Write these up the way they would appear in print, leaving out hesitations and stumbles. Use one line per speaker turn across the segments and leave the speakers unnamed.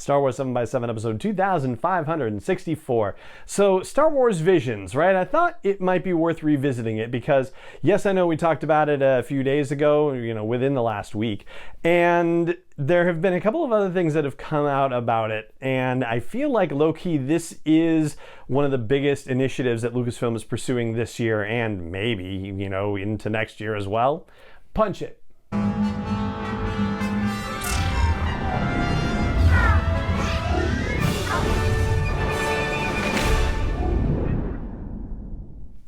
Star Wars 7x7 episode 2564. So Star Wars Visions, right? I thought it might be worth revisiting it because, yes, I know we talked about it a few days ago, within the last week, and there have been a couple of other things that have come out about it, and I feel like low-key this is one of the biggest initiatives that Lucasfilm is pursuing this year and maybe, into next year as well. Punch it.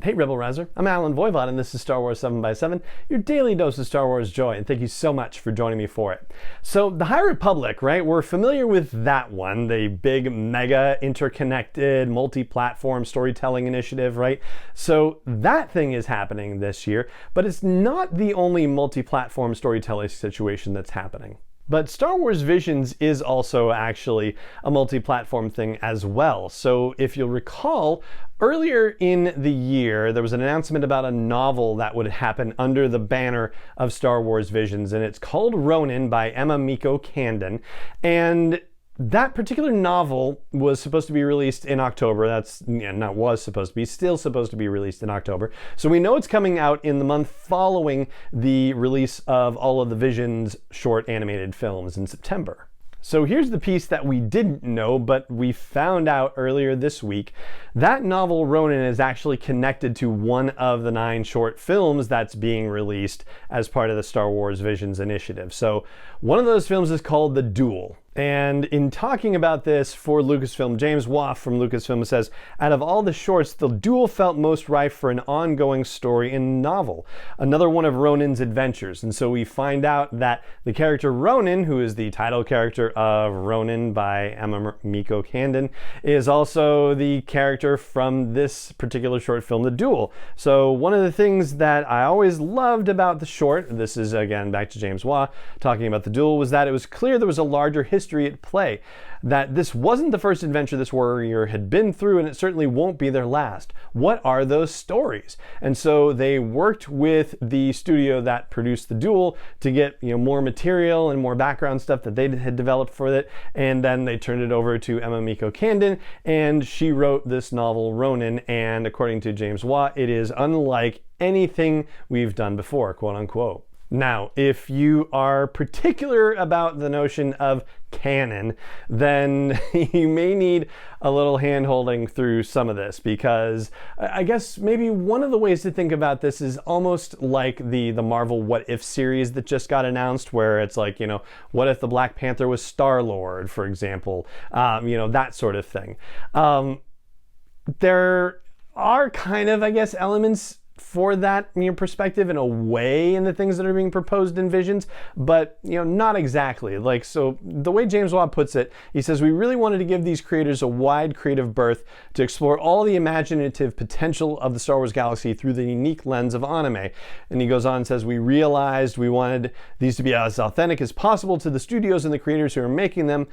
Hey Rebel Rouser, I'm Alan Voivod and this is Star Wars 7x7, your daily dose of Star Wars joy, and thank you so much for joining me for it. So the High Republic, right, we're familiar with that one, the big mega interconnected multi-platform storytelling initiative, right? So that thing is happening this year, but it's not the only multi-platform storytelling situation that's happening. But Star Wars Visions is also actually a multi-platform thing as well. So if you'll recall, earlier in the year, there was an announcement about a novel that would happen under the banner of Star Wars Visions, and it's called Ronin by Mikko Camden. And that particular novel was supposed to be released in October. Still supposed to be released in October. So we know it's coming out in the month following the release of all of the Visions short animated films in September. So here's the piece that we didn't know, but we found out earlier this week. That novel, Ronin, is actually connected to one of the 9 short films that's being released as part of the Star Wars Visions initiative. So one of those films is called The Duel. And in talking about this for Lucasfilm, James Waugh from Lucasfilm says, out of all the shorts, The Duel felt most ripe for an ongoing story and novel, another one of Ronin's adventures. And so we find out that the character Ronin, who is the title character of Ronin by Mikko Camden, is also the character from this particular short film, The Duel. So one of the things that I always loved about the short, this is again back to James Waugh talking about The Duel, was that it was clear there was a larger history at play, that this wasn't the first adventure this warrior had been through, and it certainly won't be their last. What are those stories? And so they worked with the studio that produced The Duel to get more material and more background stuff that they had developed for it, and then they turned it over to Mikko Camden, and she wrote this novel Ronin, and according to James Waugh, it is unlike anything we've done before, quote unquote. Now, if you are particular about the notion of canon, then you may need a little hand-holding through some of this, because I guess maybe one of the ways to think about this is almost like the Marvel What If series that just got announced, where it's like, what if the Black Panther was Star-Lord, for example, that sort of thing. There are kind of, I guess, elements for that perspective in a way in the things that are being proposed in Visions, but not exactly. So the way James Waugh puts it, he says, we really wanted to give these creators a wide creative berth to explore all the imaginative potential of the Star Wars galaxy through the unique lens of anime. And he goes on and says, we realized we wanted these to be as authentic as possible to the studios and the creators who are making them,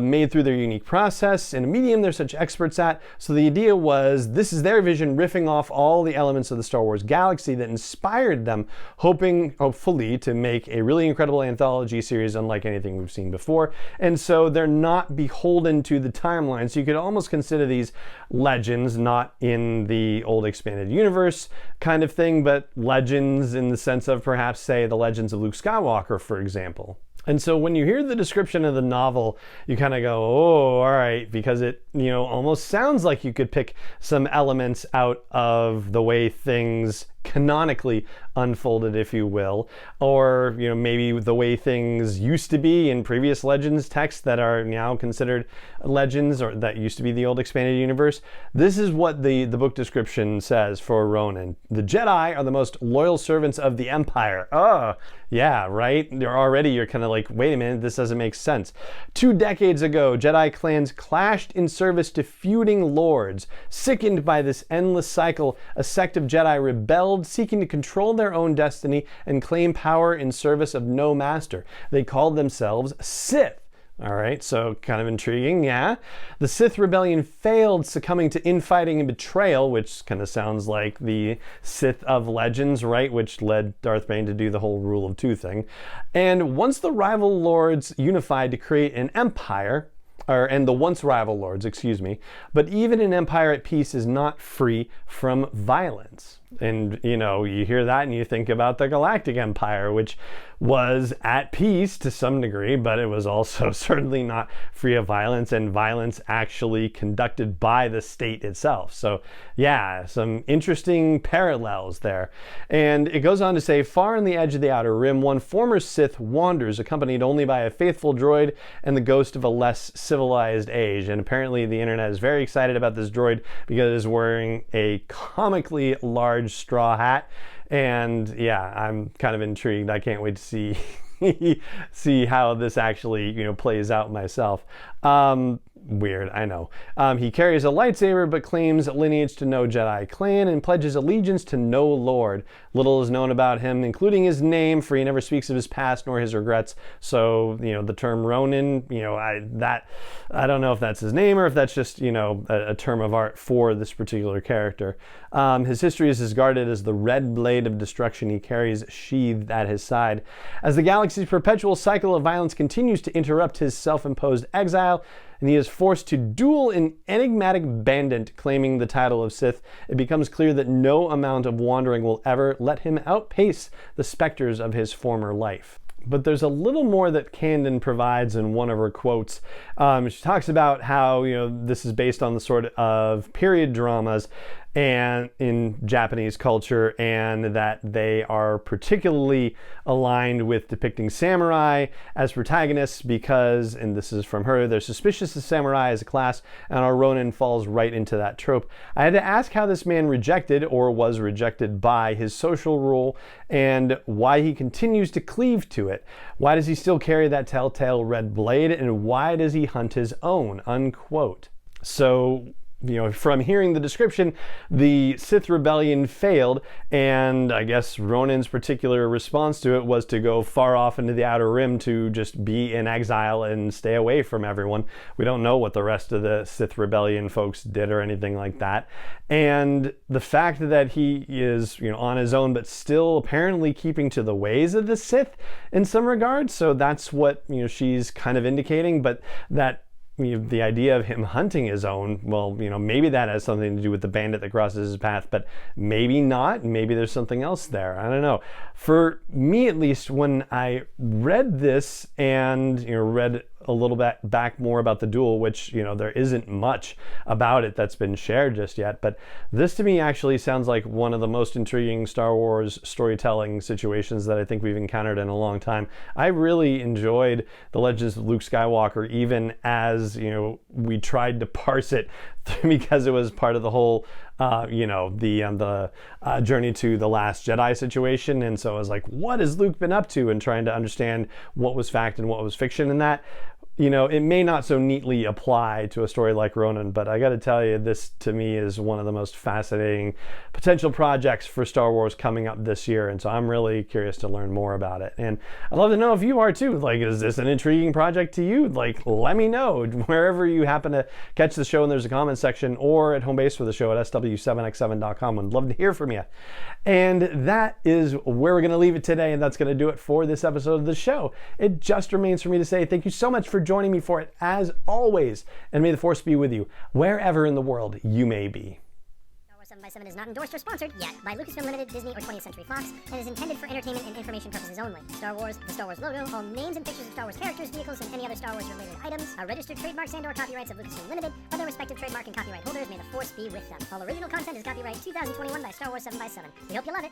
made through their unique process in a medium they're such experts at. So the idea was, this is their vision riffing off all the elements of the Star Wars galaxy that inspired them, hopefully to make a really incredible anthology series unlike anything we've seen before. And so they're not beholden to the timeline. So you could almost consider these legends, not in the old expanded universe kind of thing, but legends in the sense of perhaps, say, the legends of Luke Skywalker, for example. And so when you hear the description of the novel, you kind of go, oh, all right, because it, almost sounds like you could pick some elements out of the way things canonically unfolded, if you will, or maybe the way things used to be in previous Legends texts that are now considered legends, or that used to be the old expanded universe. This is what the book description says for Ronin. The Jedi are the most loyal servants of the Empire. Oh, yeah, right? You're kind of like, wait a minute, this doesn't make sense. 2 decades ago, Jedi clans clashed in service to feuding lords. Sickened by this endless cycle, a sect of Jedi rebelled, seeking to control their own destiny and claim power in service of no master. They called themselves Sith. All right, so kind of intriguing, yeah. The Sith rebellion failed, succumbing to infighting and betrayal, which kind of sounds like the Sith of Legends, right? Which led Darth Bane to do the whole Rule of Two thing. And once the rival lords unified to create an empire, and the once rival lords, excuse me. But even an empire at peace is not free from violence. And, you know, you hear that and you think about the Galactic Empire, which was at peace to some degree, but it was also certainly not free of violence, and violence actually conducted by the state itself. So yeah, some interesting parallels there. And it goes on to say, far on the edge of the Outer Rim, one former Sith wanders, accompanied only by a faithful droid and the ghost of a less civilized age. And apparently the internet is very excited about this droid because it is wearing a comically large straw hat. And yeah, I'm kind of intrigued. I can't wait to see see how this actually, you know, plays out myself. Weird, I know. He carries a lightsaber but claims lineage to no Jedi clan and pledges allegiance to no Lord. Little is known about him, including his name, for he never speaks of his past nor his regrets. So, you know, the term Ronin, you know, I don't know if that's his name or if that's just, you know, a term of art for this particular character. His history is as guarded as the red blade of destruction he carries sheathed at his side. As the galaxy's perpetual cycle of violence continues to interrupt his self-imposed exile, and he is forced to duel an enigmatic bandit claiming the title of Sith, it becomes clear that no amount of wandering will ever let him outpace the specters of his former life. But there's a little more that Camden provides in one of her quotes. She talks about how, you know, this is based on the sort of period dramas and in Japanese culture, and that they are particularly aligned with depicting samurai as protagonists because, and this is from her, they're suspicious of samurai as a class, and our Ronin falls right into that trope. I had to ask how this man rejected, or was rejected by, his social role, and why he continues to cleave to it. Why does he still carry that telltale red blade, and why does he hunt his own, unquote. So, you know, from hearing the description, the Sith rebellion failed, and I guess Ronin's particular response to it was to go far off into the Outer Rim to just be in exile and stay away from everyone. We don't know what the rest of the Sith rebellion folks did or anything like that. And the fact that he is, you know, on his own, but still apparently keeping to the ways of the Sith in some regards. So that's what, you know, she's kind of indicating, but that, you know, the idea of him hunting his own, well, you know, maybe that has something to do with the bandit that crosses his path, but maybe not. Maybe there's something else there. I don't know. For me, at least, when I read this and, you know, read a little bit back more about the Duel, which, you know, there isn't much about it that's been shared just yet, but this to me actually sounds like one of the most intriguing Star Wars storytelling situations that I think we've encountered in a long time. I really enjoyed The Legends of Luke Skywalker, even as, you know, we tried to parse it because it was part of the whole you know, the Journey to the Last Jedi situation. And so I was like, what has Luke been up to? And trying to understand what was fact and what was fiction in that. You know, it may not so neatly apply to a story like Ronin, but I got to tell you, this to me is one of the most fascinating potential projects for Star Wars coming up this year. And so I'm really curious to learn more about it. And I'd love to know if you are too. Like, is this an intriguing project to you? Like, let me know wherever you happen to catch the show, and there's a comment section, or at home base for the show at sw7x7.com. I'd love to hear from you. And that is where we're going to leave it today. And that's going to do it for this episode of the show. It just remains for me to say thank you so much for joining me for it, as always, and may the Force be with you wherever in the world you may be.
Star Wars 7x7 is not endorsed or sponsored yet by Lucasfilm Limited, Disney, or 20th Century Fox, and is intended for entertainment and information purposes only. Star Wars, the Star Wars logo, all names and pictures of Star Wars characters, vehicles, and any other Star Wars related items are registered trademarks and/or copyrights of Lucasfilm Limited, by their respective trademark and copyright holders. May the Force be with them. All original content is copyright 2021 by Star Wars 7x7. We hope you love it.